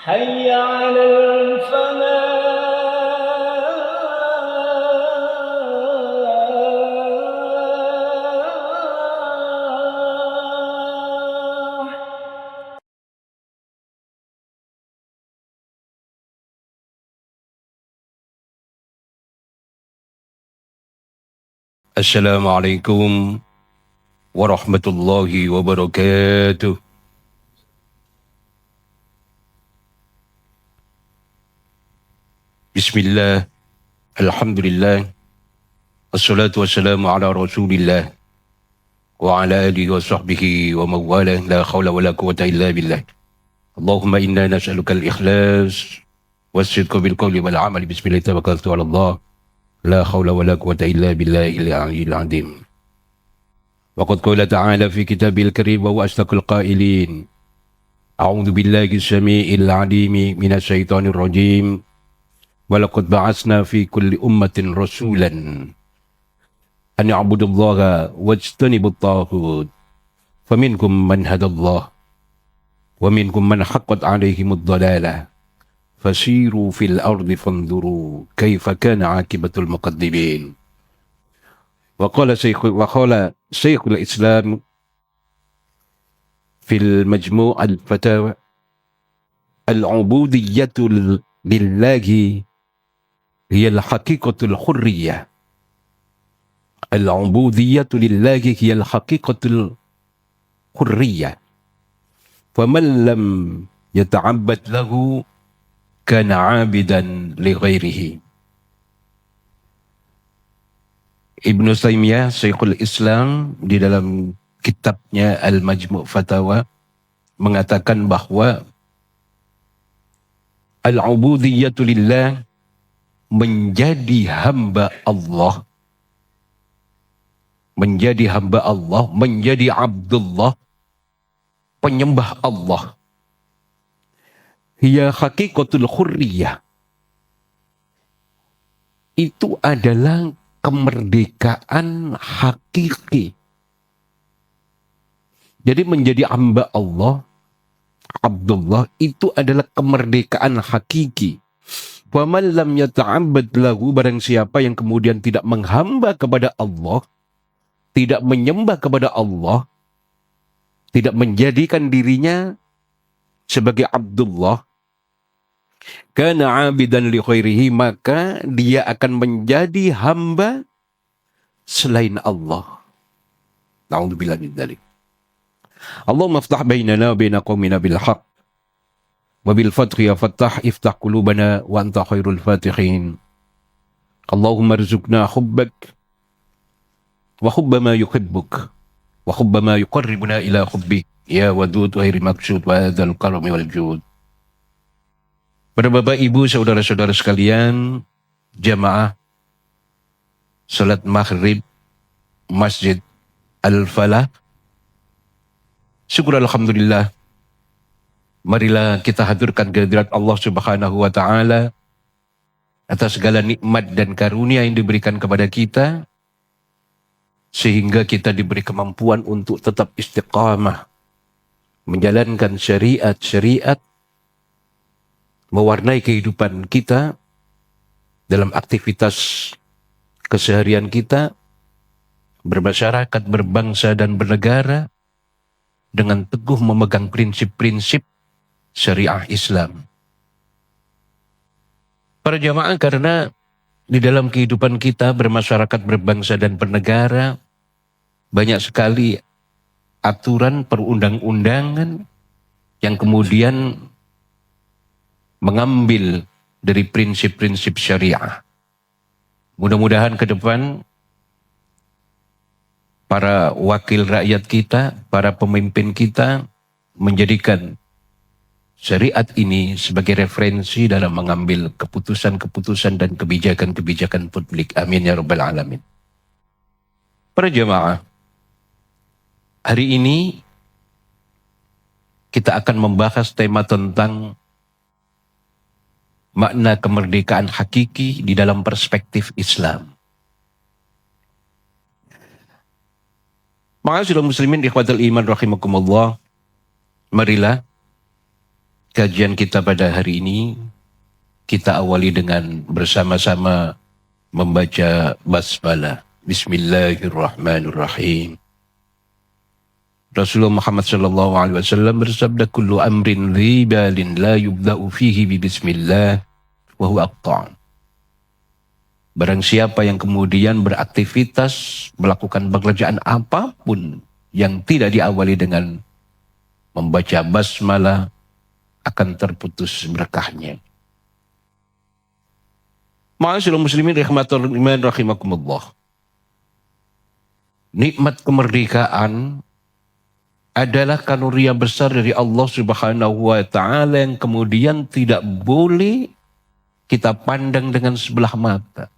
حي على الفلاح. Assalamualaikum warahmatullahi wabarakatuh. Bismillah, alhamdulillah, assalatu wassalamu ala rasulillah, wa ala alihi wa sahbihi wa mawalah, la khawla wa la quwata illa billah. Allahumma inna nas'aluka al-ikhlas, was-sidqa bil qawli wal amali, bismillah tawakkaltu ala Allah, la khawla wa la quwata illa billahil aliyyil azim. وقد قال تعالى في كتابه الكريم وهو أصدق القائلين أعوذ بالله السميع العليم من الشيطان الرجيم ولقد بعثنا في كل أمة رسولا أن يعبدوا الله واجتنبوا الطاغوت فمنكم من هدى الله ومنكم من حقت عليهم الضلالة فسيروا في الأرض فانظروا كيف كان عاقبة المقدمين. وقال شيخ الإسلام في المجموع الفتاوى العبودية لله هي الحقيقة الحرية. العبودية لله هي الحقيقة الحرية، فمن لم يتعبد له كان عابدا لغيره. Ibnu Taimiyah, Syekhul Islam, di dalam kitabnya Al-Majmu' Fatawa mengatakan bahwa al-ubudiyatu lillah, menjadi hamba Allah, menjadi hamba Allah, menjadi Abdullah, penyembah Allah, hiya hakikatul hurriyah, itu adalah kemerdekaan hakiki. Jadi menjadi hamba Allah, Abdullah, itu adalah kemerdekaan hakiki. Faman lam yata'abbad lahu, barang siapa yang kemudian tidak menghamba kepada Allah, tidak menyembah kepada Allah, tidak menjadikan dirinya sebagai Abdullah, kana abidan li khairihi, maka dia akan menjadi hamba selain Allah. Na'udzubillah min dzalik. Allahumma iftah bainana wa baina qaumina bil haqq wa bil fathi ya fattah iftah qulubana wa anta khairul fatihin. Allahumma rzuqna hubbak wa hubba ma yuhibbuk wa hubba ma yuqarribuna ila hubbik ya wadud ghairi maksud wa hadzal karami wal jud. Pada Bapak Ibu saudara-saudara sekalian, jamaah salat maghrib Masjid Al-Falah, syukur alhamdulillah, marilah kita hadirkan kehadirat Allah Subhanahu wa taala atas segala nikmat dan karunia yang diberikan kepada kita, sehingga kita diberi kemampuan untuk tetap istiqamah menjalankan syariat-syariat, mewarnai kehidupan kita dalam aktivitas keseharian kita, bermasyarakat, berbangsa, dan bernegara, dengan teguh memegang prinsip-prinsip syariah Islam. Para jamaah, karena di dalam kehidupan kita bermasyarakat, berbangsa, dan bernegara, banyak sekali aturan perundang-undangan yang kemudian mengambil dari prinsip-prinsip syariah. Mudah-mudahan ke depan para wakil rakyat kita, para pemimpin kita, menjadikan syariat ini sebagai referensi dalam mengambil keputusan-keputusan dan kebijakan-kebijakan publik. Amin ya rabbal alamin. Para jemaah, hari ini kita akan membahas tema tentang makna kemerdekaan hakiki di dalam perspektif Islam. Ma'asyiral muslimin ikhwatal iman rahimakumullah, marilah Kajian kita pada hari ini kita awali dengan bersama-sama membaca basmalah. Bismillahirrahmanirrahim. Rasulullah Muhammad sallallahu alaihi wasallam bersabda, kullu amrin dhibalin la yubda'u fihi bi bismillah wa huwa aqta'. Barang siapa yang kemudian beraktivitas melakukan pekerjaan apapun yang tidak diawali dengan membaca basmalah, akan terputus berkahnya. Ma'asyiral muslimin rahimakumullah. Nikmat kemerdekaan adalah karunia besar dari Allah Subhanahu wa taala yang kemudian tidak boleh kita pandang dengan sebelah mata.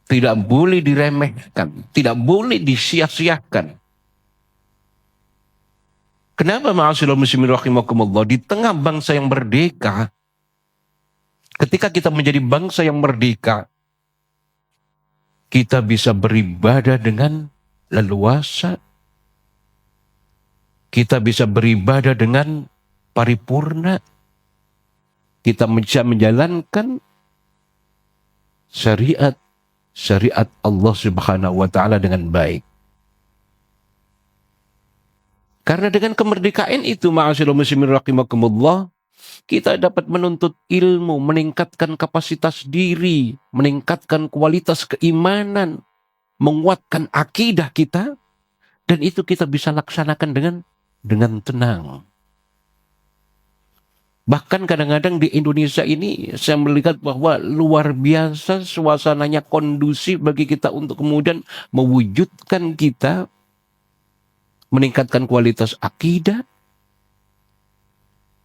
Tidak boleh diremehkan, tidak boleh disia-siakan. Kenapa ma'asyiral muslimin rahimakumullah, di tengah bangsa yang merdeka, ketika kita menjadi bangsa yang merdeka, kita bisa beribadah dengan leluasa, kita bisa beribadah dengan paripurna, kita bisa menjalankan syariat Allah Subhanahu wa taala dengan baik. Karena dengan kemerdekaan itu, ma'asyiral muslimin rahimakumullah, kita dapat menuntut ilmu, meningkatkan kapasitas diri, meningkatkan kualitas keimanan, menguatkan akidah kita, dan itu kita bisa laksanakan dengan tenang. Bahkan kadang-kadang di Indonesia ini saya melihat bahwa luar biasa suasananya kondusif bagi kita untuk kemudian mewujudkan kita meningkatkan kualitas akidah,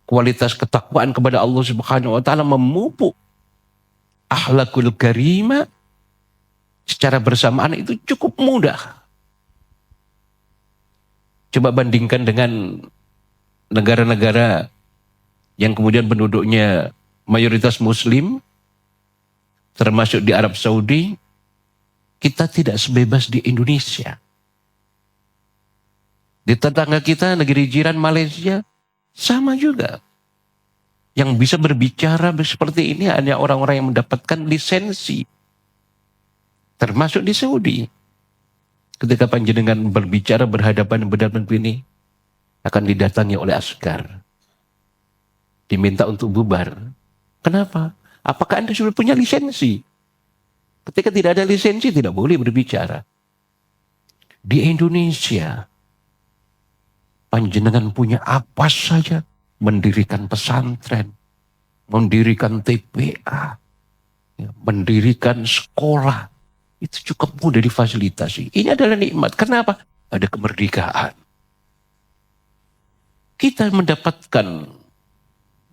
kualitas ketakwaan kepada Allah Subhanahu wa taala, memupuk akhlakul karimah secara bersamaan itu cukup mudah. Coba bandingkan dengan negara-negara yang kemudian penduduknya mayoritas muslim, termasuk di Arab Saudi, kita tidak sebebas di Indonesia. Di tetangga kita, negeri jiran Malaysia, sama juga. Yang bisa berbicara seperti ini hanya orang-orang yang mendapatkan lisensi. Termasuk di Saudi. Ketika panjenengan berbicara berhadapan ini, akan didatangi oleh askar. Diminta untuk bubar. Kenapa? Apakah Anda sudah punya lisensi? Ketika tidak ada lisensi, tidak boleh berbicara. Di Indonesia, panjenengan punya apa saja, mendirikan pesantren, mendirikan TPA, mendirikan sekolah, itu cukup mudah difasilitasi. Ini adalah nikmat. Kenapa? Ada kemerdekaan. Kita mendapatkan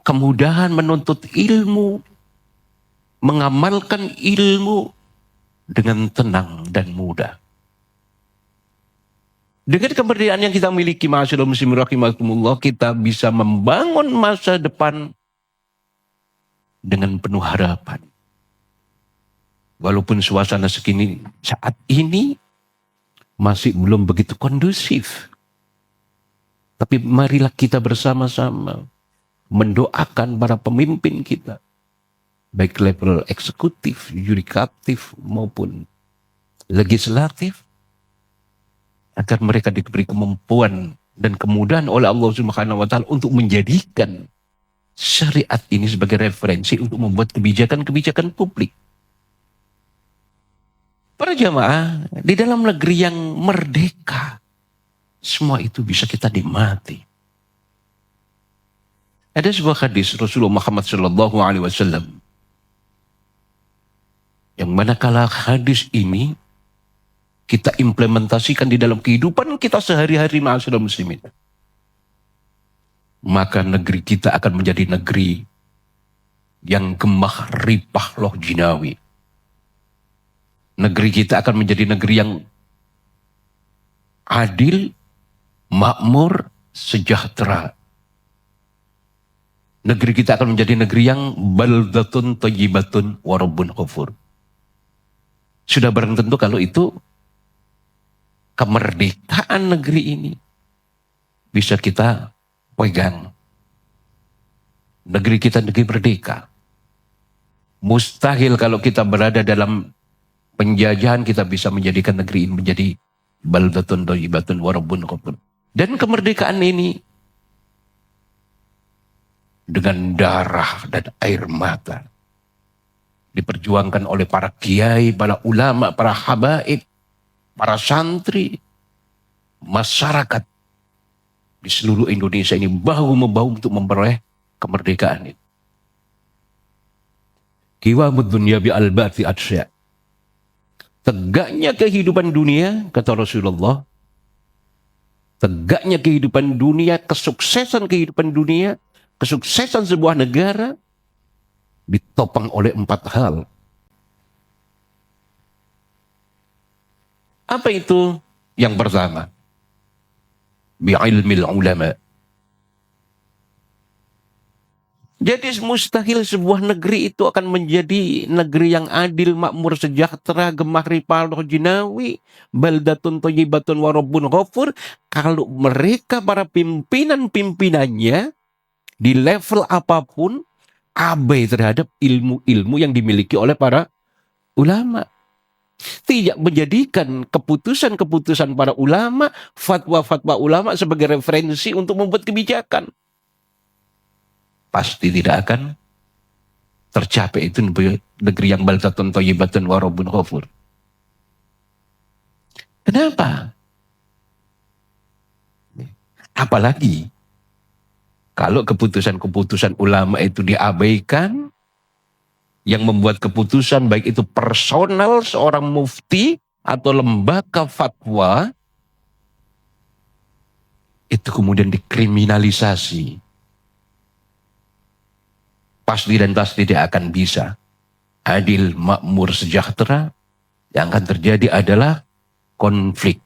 kemudahan menuntut ilmu, mengamalkan ilmu dengan tenang dan mudah. Dengan kemerdekaan yang kita miliki, ma'asyiral muslimin rahimakumullah, kita bisa membangun masa depan dengan penuh harapan. Walaupun suasana segini saat ini masih belum begitu kondusif. Tapi marilah kita bersama-sama mendoakan para pemimpin kita. Baik level eksekutif, yudikatif maupun legislatif. Agar mereka diberi kemampuan dan kemudahan oleh Allah Subhanahu wa taala untuk menjadikan syariat ini sebagai referensi untuk membuat kebijakan-kebijakan publik. Para jamaah, di dalam negeri yang merdeka, semua itu bisa kita nikmati. Ada sebuah hadis Rasulullah Muhammad sallallahu alaihi wasallam yang manakala hadis ini kita implementasikan di dalam kehidupan kita sehari-hari, ma'asyiral muslimin, maka negeri kita akan menjadi negeri yang gemah ripah loh jinawi. Negeri kita akan menjadi negeri yang adil, makmur, sejahtera. Negeri kita akan menjadi negeri yang baldatun thayyibatun wa rabbun ghafur. Sudah barang tentu kalau itu kemerdekaan negeri ini bisa kita pegang. negeri kita negeri merdeka. Mustahil kalau kita berada dalam penjajahan kita bisa menjadikan negeri ini menjadi baldatun thayyibatun wa rabbun ghafur. Dan kemerdekaan ini dengan darah dan air mata diperjuangkan oleh para kiai, para ulama, para habaib, para santri, masyarakat di seluruh Indonesia ini bahu-membahu untuk memperoleh kemerdekaan itu. Qiwamud dunya bi albati atsya. Tegaknya kehidupan dunia, kata Rasulullah, tegaknya kehidupan dunia, kesuksesan kehidupan dunia, kesuksesan sebuah negara ditopang oleh 4 hal. Apa itu? Yang pertama, bi'ilmil ulama. Jadi mustahil sebuah negeri itu akan menjadi negeri yang adil, makmur, sejahtera, gemah ripal, jinawi, baldatun thayyibatun wa rabbun ghafur, kalau mereka para pimpinan-pimpinannya di level apapun abai terhadap ilmu-ilmu yang dimiliki oleh para ulama. Tidak menjadikan keputusan-keputusan para ulama, fatwa-fatwa ulama sebagai referensi untuk membuat kebijakan. Pasti tidak akan tercapai itu negeri yang baldatun thayyibatun wa rabbun ghafur. Kenapa? Apalagi kalau keputusan-keputusan ulama itu diabaikan, yang membuat keputusan baik itu personal seorang mufti atau lembaga fatwa, itu kemudian dikriminalisasi. Pasti dan pasti tidak akan bisa adil, makmur, sejahtera. Yang akan terjadi adalah konflik,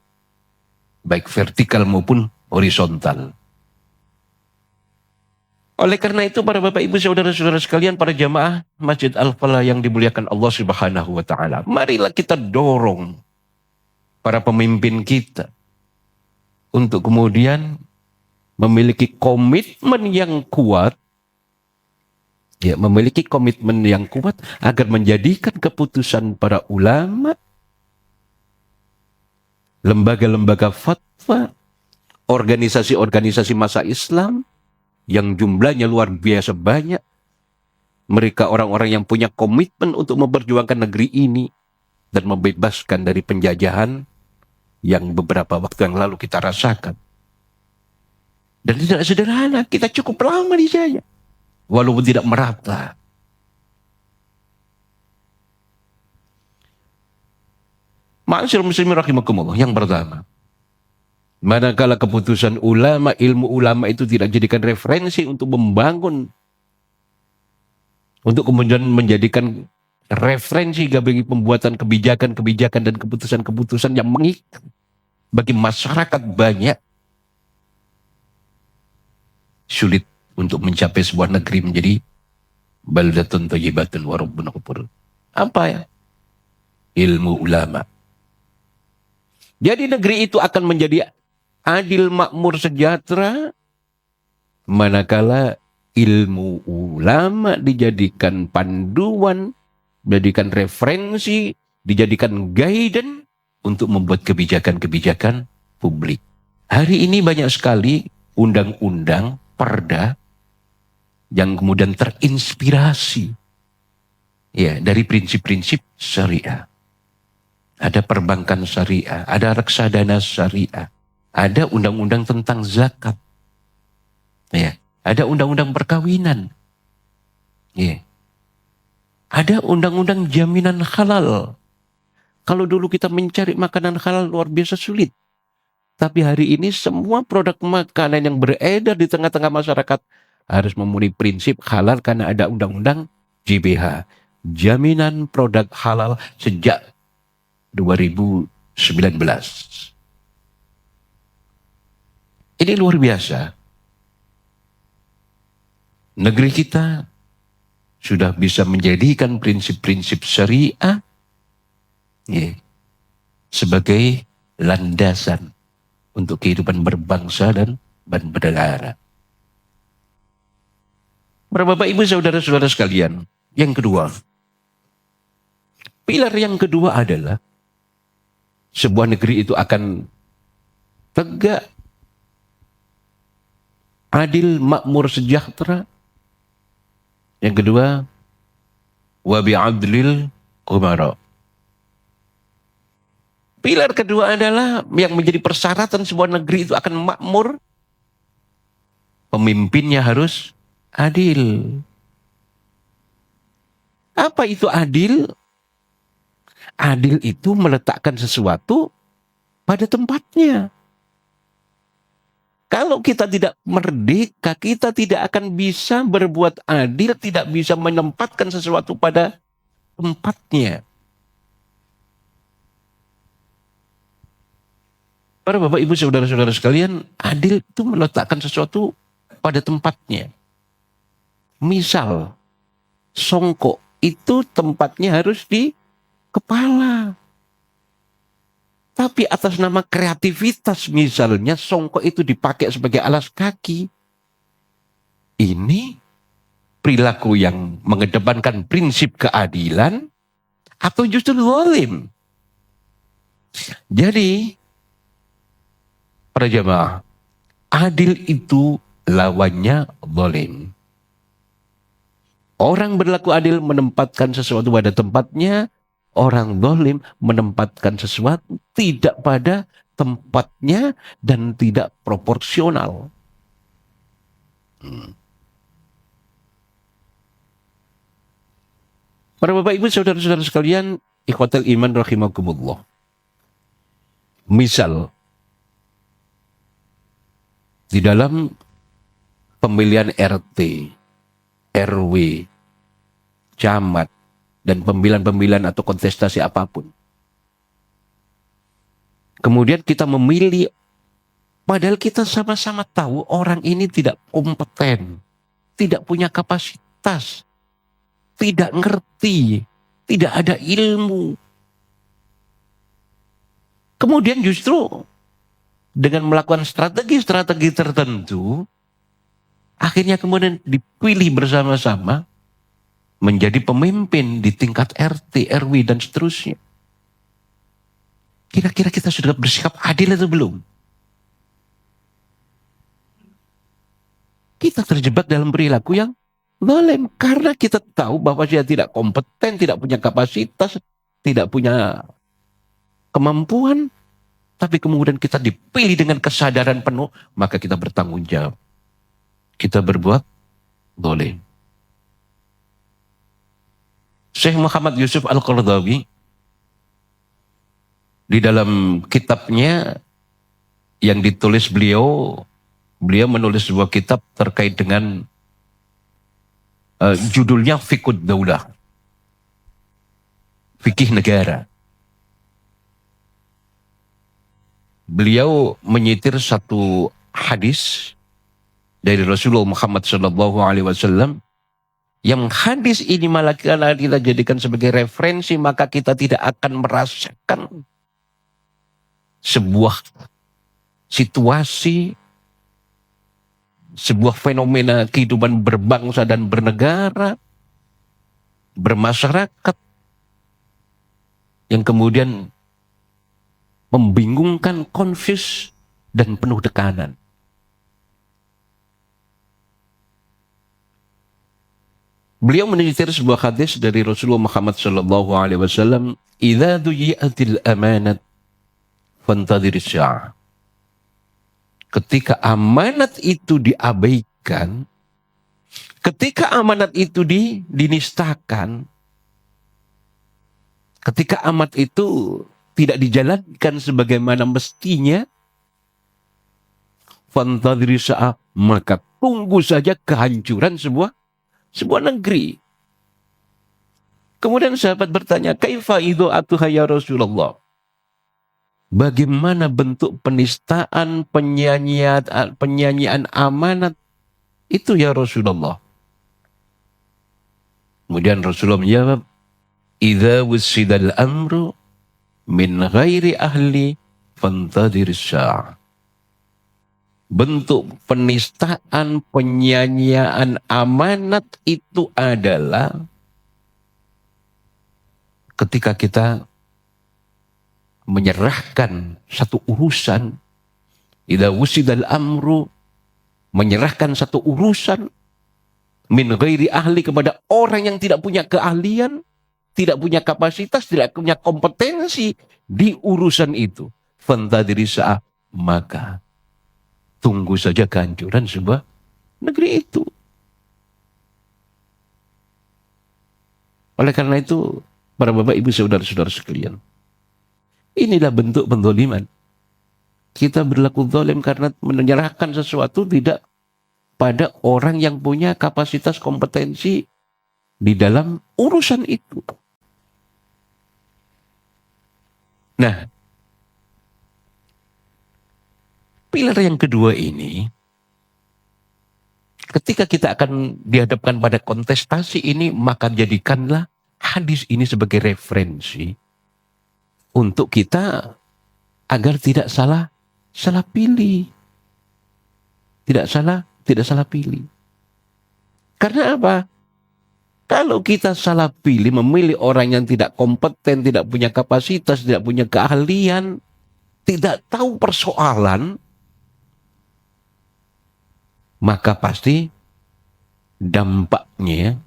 baik vertikal maupun horizontal. Oleh karena itu, para bapak ibu saudara-saudara sekalian, para jamaah Masjid Al-Falah yang dimuliakan Allah Subhanahu wa Ta'ala, marilah kita dorong para pemimpin kita untuk kemudian memiliki komitmen yang kuat. Ya, memiliki komitmen yang kuat agar menjadikan keputusan para ulama, lembaga-lembaga fatwa, organisasi-organisasi masa Islam yang jumlahnya luar biasa banyak. Mereka orang-orang yang punya komitmen untuk memperjuangkan negeri ini dan membebaskan dari penjajahan yang beberapa waktu yang lalu kita rasakan. Dan tidak sederhana, kita cukup lama di sana. Walaupun tidak merata. Ma'asyiral muslimin rahimakumullah. Yang pertama, manakala keputusan ulama, ilmu ulama itu tidak dijadikan referensi untuk membangun, untuk kemudian menjadikan referensi bagi pembuatan kebijakan-kebijakan dan keputusan-keputusan yang mengikat bagi masyarakat banyak, sulit untuk mencapai sebuah negeri menjadi baldatun thayyibatun wa rabbun ghafur. Apa ya? Ilmu ulama. Jadi negeri itu akan menjadi adil, makmur, sejahtera manakala ilmu ulama dijadikan panduan, dijadikan referensi, dijadikan guidance untuk membuat kebijakan-kebijakan publik. Hari ini banyak sekali undang-undang, perda yang kemudian terinspirasi ya dari prinsip-prinsip syariah. Ada perbankan syariah, ada reksadana syariah, ada undang-undang tentang zakat, ya, ada undang-undang perkawinan, ya, ada undang-undang jaminan halal. Kalau dulu kita mencari makanan halal luar biasa sulit, tapi hari ini semua produk makanan yang beredar di tengah-tengah masyarakat harus memenuhi prinsip halal karena ada undang-undang JPH, jaminan produk halal sejak 2019. Ini luar biasa. Negeri kita sudah bisa menjadikan prinsip-prinsip syariah ya, sebagai landasan untuk kehidupan berbangsa dan bernegara. Para Bapak Ibu saudara-saudara sekalian, yang kedua, pilar yang kedua adalah sebuah negeri itu akan tegak, adil, makmur, sejahtera. Yang kedua, wa bi'adlil umara. Pilar kedua adalah yang menjadi persyaratan sebuah negeri itu akan makmur, pemimpinnya harus adil. Apa itu adil? Adil itu meletakkan sesuatu pada tempatnya. Kalau kita tidak merdeka, kita tidak akan bisa berbuat adil, tidak bisa menempatkan sesuatu pada tempatnya. Para Bapak Ibu saudara-saudara sekalian, adil itu meletakkan sesuatu pada tempatnya. Misal, songkok itu tempatnya harus di kepala. Tapi atas nama kreativitas misalnya songkok itu dipakai sebagai alas kaki. Ini perilaku yang mengedepankan prinsip keadilan atau justru zalim. Jadi, para jamaah, adil itu lawannya zalim. Orang berlaku adil menempatkan sesuatu pada tempatnya, orang zalim menempatkan sesuatu tidak pada tempatnya dan tidak proporsional. Para Bapak Ibu saudara-saudara sekalian, ikhwatal iman rahimakumullah. Misal, di dalam pemilihan RT, RW, camat, dan pemilihan-pemilihan atau kontestasi apapun. Kemudian kita memilih, padahal kita sama-sama tahu orang ini tidak kompeten, tidak punya kapasitas, tidak ngerti, tidak ada ilmu. Kemudian justru dengan melakukan strategi-strategi tertentu, akhirnya kemudian dipilih bersama-sama menjadi pemimpin di tingkat RT, RW, dan seterusnya. Kira-kira kita sudah bersikap adil atau belum? Kita terjebak dalam perilaku yang zalim karena kita tahu bahwa dia tidak kompeten, tidak punya kapasitas, tidak punya kemampuan, tapi kemudian kita dipilih dengan kesadaran penuh, maka kita bertanggung jawab. Kita berbuat zalim. Syekh Muhammad Yusuf Al-Qaradawi di dalam kitabnya yang ditulis beliau menulis sebuah kitab terkait dengan judulnya Fiqhud Daulah, fikih negara. Beliau menyitir satu hadis dari Rasulullah Muhammad SAW, yang hadis ini malah kita jadikan sebagai referensi, maka kita tidak akan merasakan sebuah situasi, sebuah fenomena kehidupan berbangsa dan bernegara, bermasyarakat, yang kemudian membingungkan, konfus, dan penuh tekanan. Beliau menyitir sebuah hadis dari Rasulullah Muhammad SAW, "Idza duyi'atil amanat fantadhiris sya'ah." Ketika amanat itu diabaikan, ketika amanat itu dinistakan, ketika amanat itu tidak dijalankan sebagaimana mestinya, fantadhiris sya'ah, maka tunggu saja kehancuran sebuah negeri. Kemudian sahabat bertanya, kaifa idha'atuha ya Rasulullah? Bagaimana bentuk penistaan, penyanyian amanat itu ya Rasulullah? Kemudian Rasulullah menjawab, idza wussidal amru min ghairi ahli fantadhiris sya'ah. bentuk penistaan, penyanyian amanat itu adalah ketika kita menyerahkan satu urusan, idza wusidal amru, menyerahkan satu urusan min ghairi ahli kepada orang yang tidak punya keahlian, tidak punya kapasitas, tidak punya kompetensi di urusan itu. Fantadiri sa'ah, maka tunggu saja kehancuran sebuah negeri itu. Oleh karena itu, para bapak ibu saudara-saudara sekalian, inilah bentuk penzaliman. Kita berlaku zalim karena menyerahkan sesuatu tidak pada orang yang punya kapasitas kompetensi di dalam urusan itu. Nah, pilar yang kedua ini, ketika kita akan dihadapkan pada kontestasi ini, maka jadikanlah hadis ini sebagai referensi untuk kita agar tidak salah pilih. Tidak salah pilih. Karena apa? Kalau kita salah pilih, memilih orang yang tidak kompeten, tidak punya kapasitas, tidak punya keahlian, tidak tahu persoalan, maka pasti dampaknya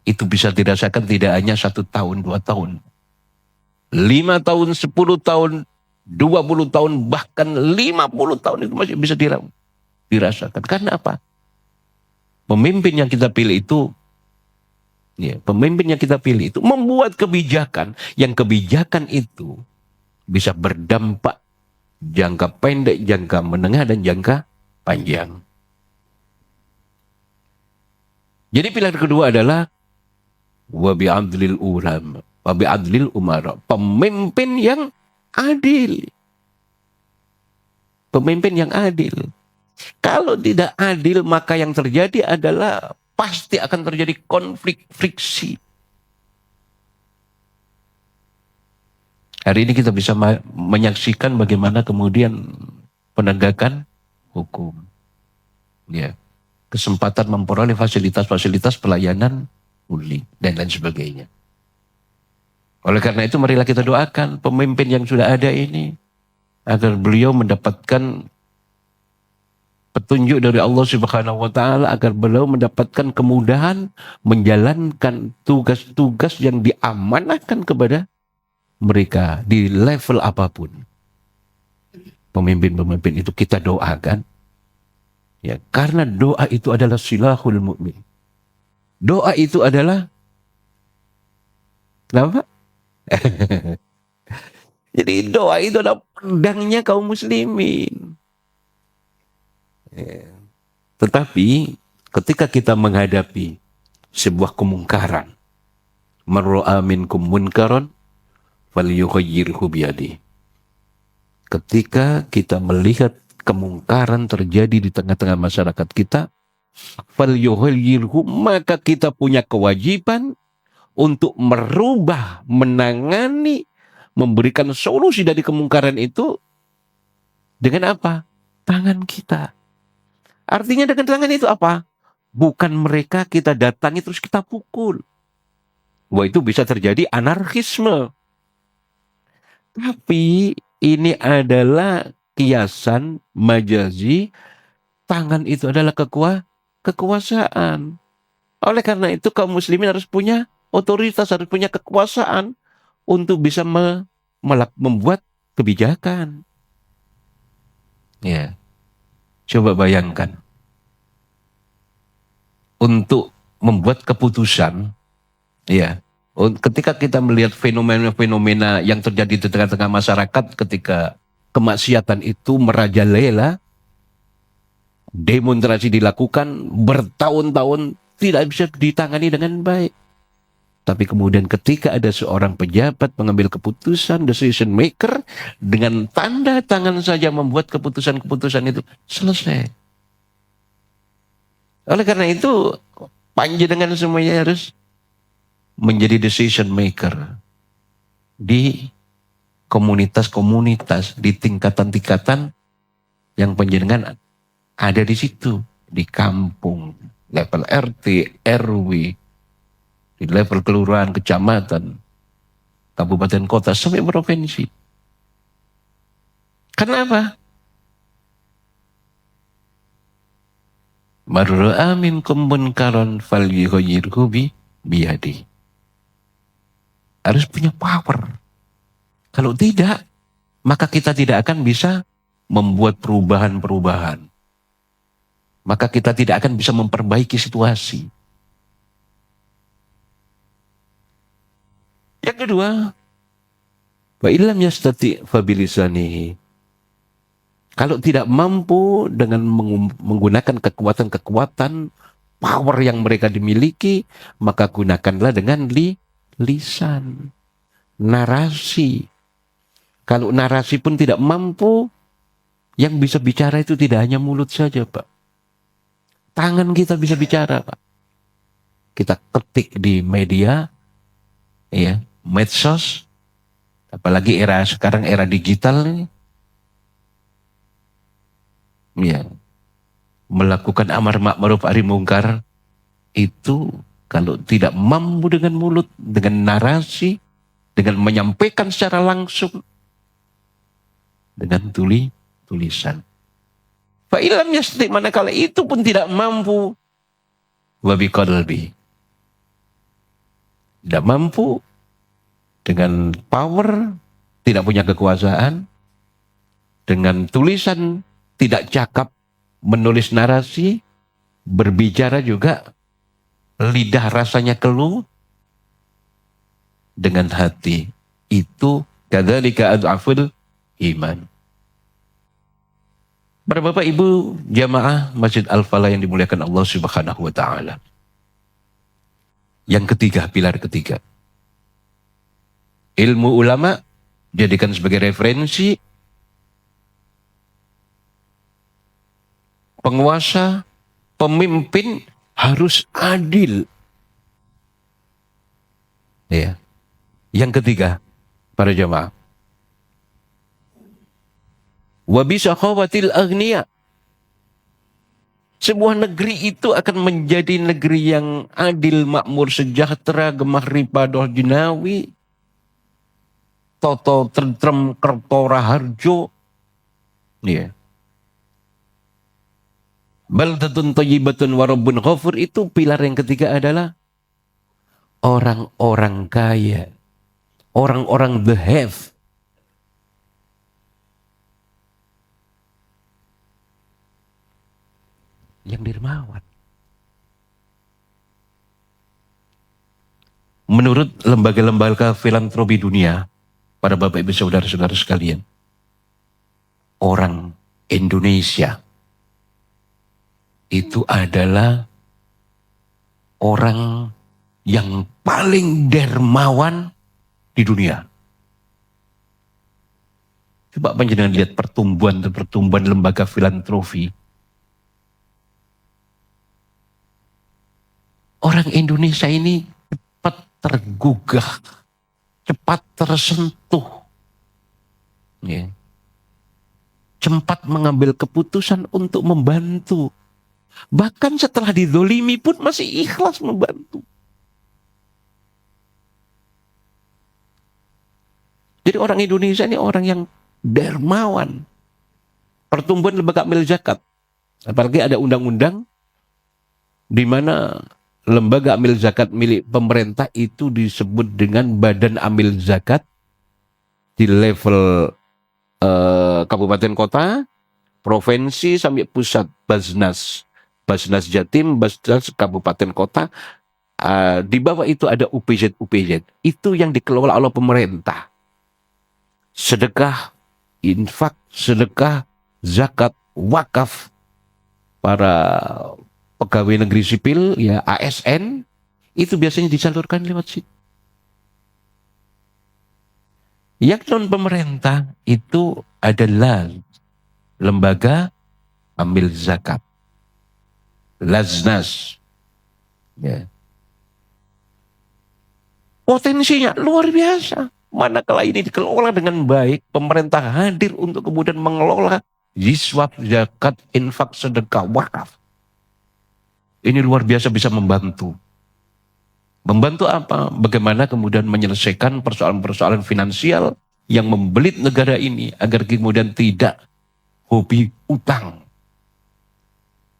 itu bisa dirasakan tidak hanya 1 tahun, 2 tahun. 5 tahun, 10 tahun, 20 tahun, bahkan 50 tahun itu masih bisa dirasakan. Karena apa? Pemimpin yang kita pilih itu, membuat kebijakan, yang kebijakan itu bisa berdampak jangka pendek, jangka menengah, dan jangka panjang. Jadi pilihan kedua adalah wabi'adlil umara, pemimpin yang adil. Pemimpin yang adil. Kalau tidak adil, maka yang terjadi adalah pasti akan terjadi konflik, friksi. Hari ini kita bisa menyaksikan bagaimana kemudian penegakan hukum. Ya. Kesempatan memperoleh fasilitas-fasilitas pelayanan publik dan lain sebagainya. Oleh karena itu marilah kita doakan pemimpin yang sudah ada ini agar beliau mendapatkan petunjuk dari Allah Subhanahu wa taala, agar beliau mendapatkan kemudahan menjalankan tugas-tugas yang diamanahkan kepada mereka di level apapun. Pemimpin-pemimpin itu kita doakan. Ya, karena doa itu adalah silahul mu'min. Doa itu adalah kenapa? Jadi doa itu adalah pedangnya kaum muslimin. Ya. Tetapi ketika kita menghadapi sebuah kemungkaran, man ra'a minkum munkaran falyughayyirhu biyadihi. Ketika kita melihat kemungkaran terjadi di tengah-tengah masyarakat kita, falyughayyirhu, maka kita punya kewajiban untuk merubah, menangani, memberikan solusi dari kemungkaran itu dengan apa? Tangan kita. Artinya dengan tangan itu apa? Bukan mereka kita datangi terus kita pukul. Wah, itu bisa terjadi anarkisme. Tapi ini adalah kiasan majazi, tangan itu adalah kekuasaan. Oleh karena itu kaum muslimin harus punya otoritas, harus punya kekuasaan untuk bisa membuat kebijakan. Ya, coba bayangkan untuk membuat keputusan, ya. Ketika kita melihat fenomena-fenomena yang terjadi di tengah-tengah masyarakat, ketika kemaksiatan itu merajalela, demonstrasi dilakukan bertahun-tahun tidak bisa ditangani dengan baik. Tapi kemudian ketika ada seorang pejabat mengambil keputusan, decision maker, dengan tanda tangan saja membuat keputusan-keputusan itu selesai. Oleh karena itu, panjenengan semuanya harus menjadi decision maker di komunitas-komunitas, di tingkatan-tingkatan yang panjenengan ada di situ, di kampung, level RT, RW, di level kelurahan, kecamatan, kabupaten kota, sampai provinsi. Kenapa? Marra'a minkum munkaran falyughayyirhu biyadihi. Harus punya power. Kalau tidak, maka kita tidak akan bisa membuat perubahan-perubahan. Maka kita tidak akan bisa memperbaiki situasi. Yang kedua, wa illam yastati fa bilisanihi. Kalau tidak mampu dengan menggunakan kekuatan-kekuatan power yang mereka dimiliki, maka gunakanlah dengan lisan, narasi. Kalau narasi pun tidak mampu, yang bisa bicara itu tidak hanya mulut saja, Pak. Tangan kita bisa bicara, Pak. Kita ketik di media, ya, medsos, apalagi era sekarang, era digital ini, ya, melakukan amar ma'ruf nahi mungkar itu kalau tidak mampu dengan mulut, dengan narasi, dengan menyampaikan secara langsung, dengan tulisan. Fa illam yastati, manakala itu pun tidak mampu, wa biqalbi, tidak mampu dengan power, tidak punya kekuasaan, dengan tulisan tidak cakap, menulis narasi, berbicara juga, lidah rasanya keluh, dengan hati. Itu kadzalika ad'aful iman. Para Bapak Ibu jamaah Masjid Al-Falah yang dimuliakan Allah Subhanahu wa taala. Yang ketiga, pilar ketiga. Ilmu ulama jadikan sebagai referensi. Penguasa, pemimpin harus adil. Ya. Yang ketiga, para jamaah. Wa bisakhawatil aghniya. Sebuah negeri itu akan menjadi negeri yang adil, makmur, sejahtera, gemah ripadoh jinawi, toto tentrem kerto raharjo. Ya. Baldatun thayyibatun wa rabbun ghafur, itu pilar yang ketiga adalah orang-orang kaya, orang-orang the have. Yang dermawan. Menurut lembaga-lembaga filantropi dunia, para Bapak Ibu Saudara-saudara sekalian, orang Indonesia itu adalah orang yang paling dermawan di dunia. Coba panjenengan lihat pertumbuhan lembaga filantropi. Orang Indonesia ini cepat tergugah, cepat tersentuh, ya. Cepat mengambil keputusan untuk membantu. Bahkan setelah dizolimi pun masih ikhlas membantu. Jadi orang Indonesia ini orang yang dermawan. Pertumbuhan lembaga amil zakat. Apalagi ada undang-undang di mana lembaga amil zakat milik pemerintah itu disebut dengan badan amil zakat di level kabupaten kota, provinsi sampai pusat, Basnas Jatim, Basnas kabupaten kota. Di bawah itu ada UPZ. Itu yang dikelola oleh pemerintah. Sedekah, infak, sedekah, zakat, wakaf, para pegawai negeri sipil, ya ASN, itu biasanya disalurkan lewat situ. Yang non pemerintah itu adalah lembaga ambil zakat, Laznas. Ya. Potensinya luar biasa. Manakala ini dikelola dengan baik, pemerintah hadir untuk kemudian mengelola Yiswaf, zakat, infak, sedekah, wakaf. Ini luar biasa bisa membantu. Membantu apa? Bagaimana kemudian menyelesaikan persoalan-persoalan finansial yang membelit negara ini agar kemudian tidak hobi utang.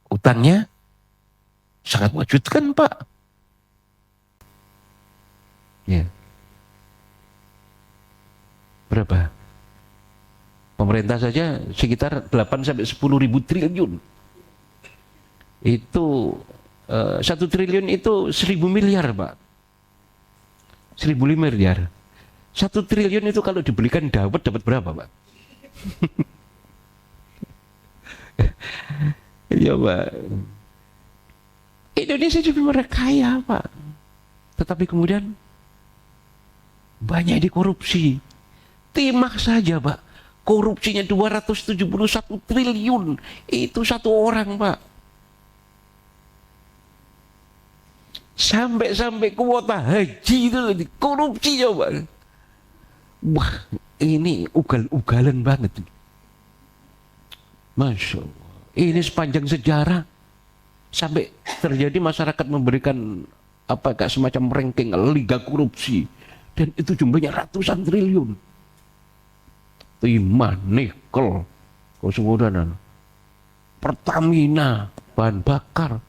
Utangnya sangat mengejutkan, Pak. Ya. Berapa? Pemerintah saja sekitar 8 sampai 10 ribu triliun. Itu 1 triliun itu 1000 miliar, Pak. 1000 miliar. 1 triliun itu kalau dibelikan dapat berapa, Pak? Ya, Pak. Indonesia juga mereka kaya, Pak. Tetapi kemudian banyak dikorupsi. Timah saja, Pak. Korupsinya 271 triliun. Itu satu orang, Pak. Sampai kuota haji itu korupsi, coba. Wah, ini ugal-ugalan banget. Masya Allah. Ini sepanjang sejarah sampai terjadi masyarakat memberikan kayak semacam ranking liga korupsi, dan itu jumlahnya ratusan triliun. Timah, nikel, kemudian Pertamina, bahan bakar,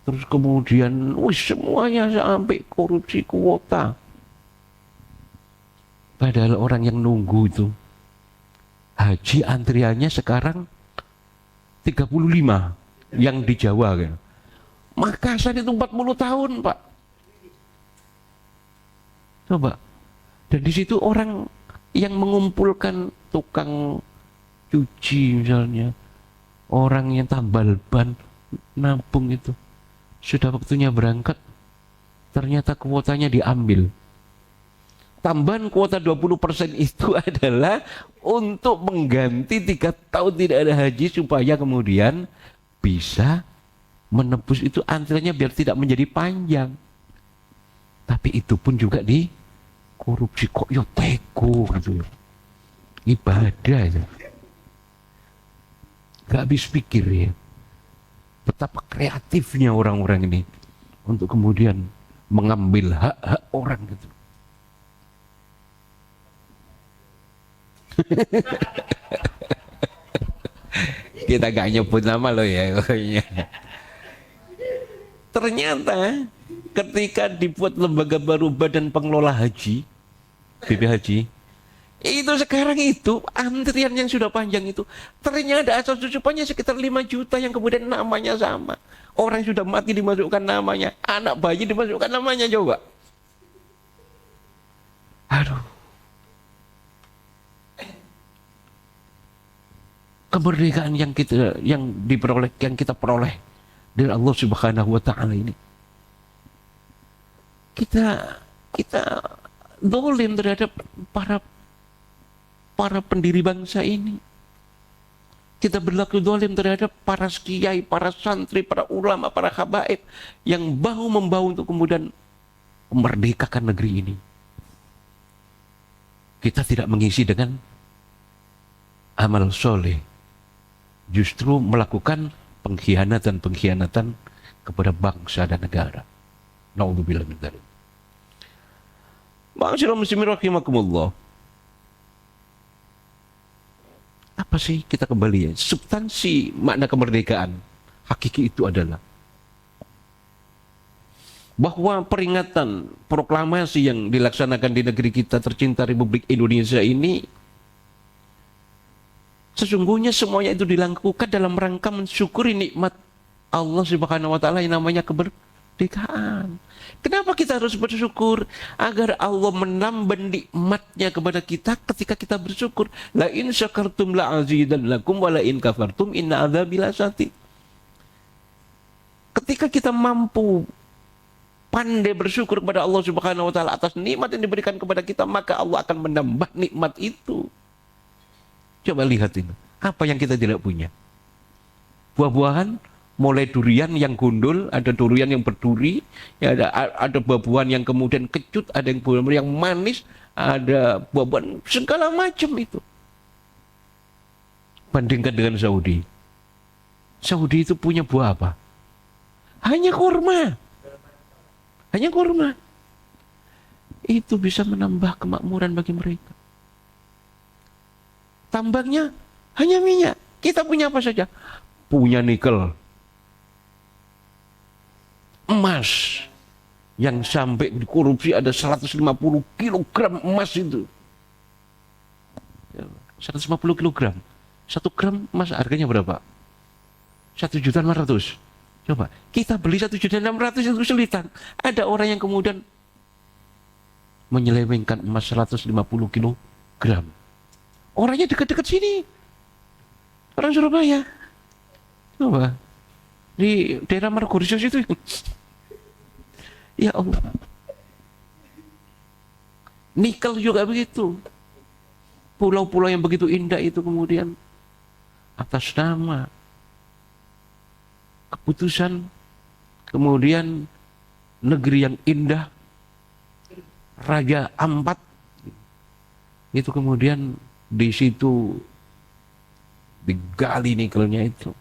terus kemudian semuanya sampai korupsi kuota. Padahal orang yang nunggu itu haji antriannya sekarang 35 yang di Jawa kan. Makassar itu 40 tahun, Pak. Coba. Dan di situ orang yang mengumpulkan tukang cuci misalnya, orang yang tambal ban, nampung itu, sudah waktunya berangkat, ternyata kuotanya diambil. Tambahan kuota 20% itu adalah untuk mengganti 3 tahun tidak ada haji supaya kemudian bisa menebus itu antriannya biar tidak menjadi panjang. Tapi itu pun juga di korupsi, kok yo teko gitu. Ibadah itu. Gak habis pikir ya. Betapa kreatifnya orang-orang ini untuk kemudian mengambil hak-hak orang gitu. Kita gak nyebut nama loh ya. Ternyata ketika dibuat lembaga baru Badan Pengelola Haji, BPH, itu sekarang itu antrian yang sudah panjang itu ternyata asal usulnya sekitar 5 juta yang kemudian namanya sama. Orang sudah mati dimasukkan namanya, anak bayi dimasukkan namanya, coba. Aduh. Kemerdekaan yang kita peroleh dari Allah Subhanahu wa taala ini. Kita zalim terhadap para pendiri bangsa ini. Kita berlaku zalim terhadap para kiai, para santri, para ulama, para habaib yang bahu-membahu untuk kemudian memerdekakan negeri ini. Kita tidak mengisi dengan amal soleh. Justru melakukan pengkhianatan kepada bangsa dan negara. Naudzubillah min dzalik. Ma'asyiral muslimin rahimakumullah. Apa sih, kita kembali ya, substansi makna kemerdekaan hakiki itu adalah bahwa peringatan proklamasi yang dilaksanakan di negeri kita tercinta Republik Indonesia ini sesungguhnya semuanya itu dilakukan dalam rangka mensyukuri nikmat Allah Subhanahu wa taala yang namanya kemerdekaan. Kenapa kita harus bersyukur? Agar Allah menambah nikmatnya kepada kita ketika kita bersyukur. La in syakartum la azidannakum wa la in kafartum inna adzabi lasyadid. Ketika kita mampu pandai bersyukur kepada Allah Subhanahu wa taala atas nikmat yang diberikan kepada kita, maka Allah akan menambah nikmat itu. Coba lihat ini, apa yang kita tidak punya? Buah-buahan, mulai durian yang gundul, ada durian yang berduri, ya ada buah-buahan yang kemudian kecut, ada yang buah-buahan yang manis, ada buah-buahan segala macam itu. Bandingkan dengan Saudi. Saudi itu punya buah apa? Hanya kurma. Hanya kurma. Itu bisa menambah kemakmuran bagi mereka. Tambangnya hanya minyak. Kita punya apa saja? Punya nikel, emas, yang sampai dikorupsi ada 150 kilogram emas itu. 150 kilogram. 1 gram emas harganya berapa? 1.500.000. Coba, kita beli 1.600.000 itu kesulitan. Ada orang yang kemudian menyelewengkan emas 150 kilogram. Orangnya dekat-dekat sini. Orang Surabaya. Coba. Di daerah Margorius itu. Ya Allah. Nikel juga begitu. Pulau-pulau yang begitu indah itu kemudian atas nama keputusan, kemudian negeri yang indah, Raja Ampat, itu kemudian di situ digali nikelnya itu.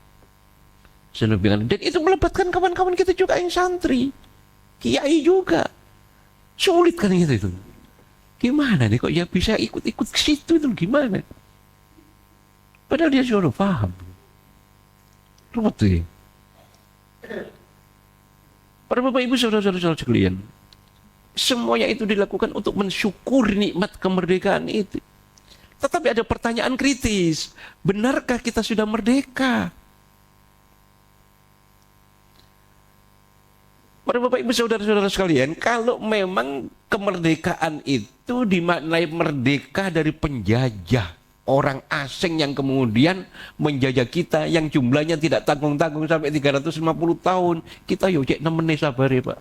Dan itu melibatkan kawan-kawan kita juga yang santri, kiai juga. Sulit kan gitu itu. Gimana nih kok ya bisa ikut-ikut ke situ itu gimana? Padahal dia sudah paham. Ruwet tuh ya. Para bapak ibu saudara-saudara sekalian, semuanya itu dilakukan untuk mensyukuri nikmat kemerdekaan itu. Tetapi ada pertanyaan kritis, benarkah kita sudah merdeka? Para bapak ibu saudara-saudara sekalian, kalau memang kemerdekaan itu dimaknai merdeka dari penjajah, orang asing yang kemudian menjajah kita yang jumlahnya tidak tanggung-tanggung sampai 350 tahun. Kita yuk cek 6 menit sabar ya Pak.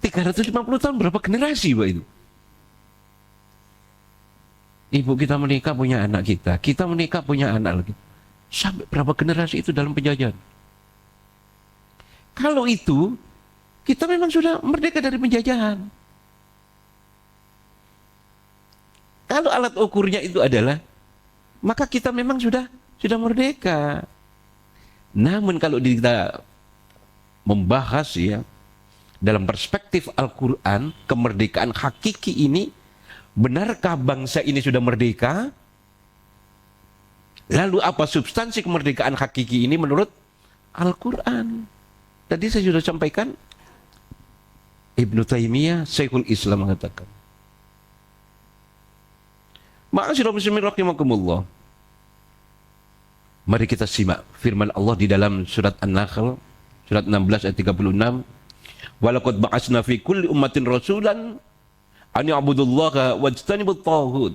350 tahun berapa generasi Pak itu? Ibu kita menikah punya anak kita menikah punya anak lagi. Sampai berapa generasi itu dalam penjajahan? Kalau itu, kita memang sudah merdeka dari penjajahan. Kalau alat ukurnya itu adalah, maka kita memang sudah merdeka. Namun kalau kita membahas ya, dalam perspektif Al-Quran, kemerdekaan hakiki ini, benarkah bangsa ini sudah merdeka? Lalu apa substansi kemerdekaan hakiki ini menurut Al-Quran? Tadi saya sudah sampaikan, Ibnu Taimiyah, Syekhul Islam mengatakan, Ma'asyiral muslimin rahimakumullah. Mari kita simak firman Allah di dalam surat An-Nahl, surat 16 ayat 36. Walaqad ba'atsna fi kulli ummatin rasulan an ya'budullaha wajtanibut taghut.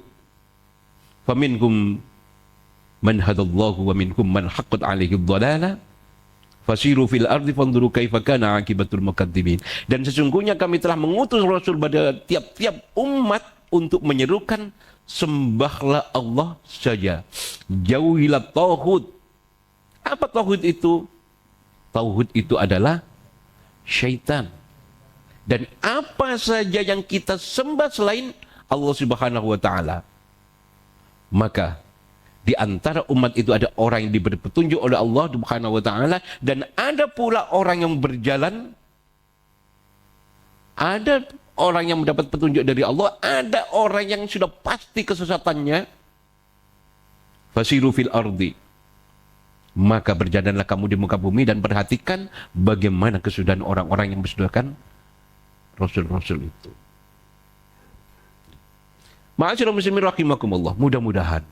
Faminhum man hadallahu wa minhum man haqqat 'alaihi dhalalah. Fasiru fil ardi fanzuru kaifa kana 'aqibatul mukadzibin. Dan sesungguhnya kami telah mengutus rasul pada tiap-tiap umat untuk menyerukan sembahlah Allah saja, jauhilah tauhid. Apa tauhid itu? Tauhid itu adalah syaitan. Dan apa saja yang kita sembah selain Allah Subhanahu wa taala. Maka di antara umat itu ada orang yang diberi petunjuk oleh Allah Subhanahu wa taala, dan ada pula orang yang berjalan, ada orang yang mendapat petunjuk dari Allah, ada orang yang sudah pasti kesesatannya. Fasiru fil ardi, maka berjalanlah kamu di muka bumi dan perhatikan bagaimana kesudahan orang-orang yang mensudahkan rasul-rasul itu. Ma'asyiral muslimin rahimakumullah, mudah-mudahan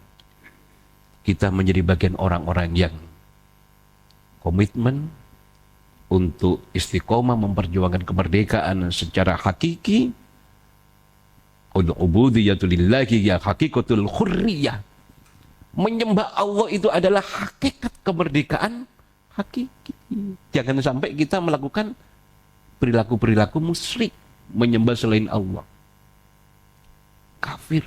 kita menjadi bagian orang-orang yang komitmen untuk istiqomah memperjuangkan kemerdekaan secara hakiki. Al-ubudiyatu lillahi ya hakikatul khurriyah. Menyembah Allah itu adalah hakikat kemerdekaan hakiki. Jangan sampai kita melakukan perilaku-perilaku musyrik, menyembah selain Allah. Kafir.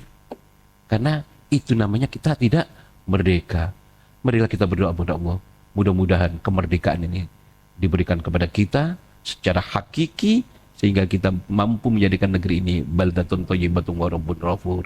Karena itu namanya kita tidak merdeka. Marilah kita berdoa kepada Allah. Mudah-mudahan kemerdekaan ini diberikan kepada kita secara hakiki, sehingga kita mampu menjadikan negeri ini baldatun thayyibatun wa rabbun ghafur.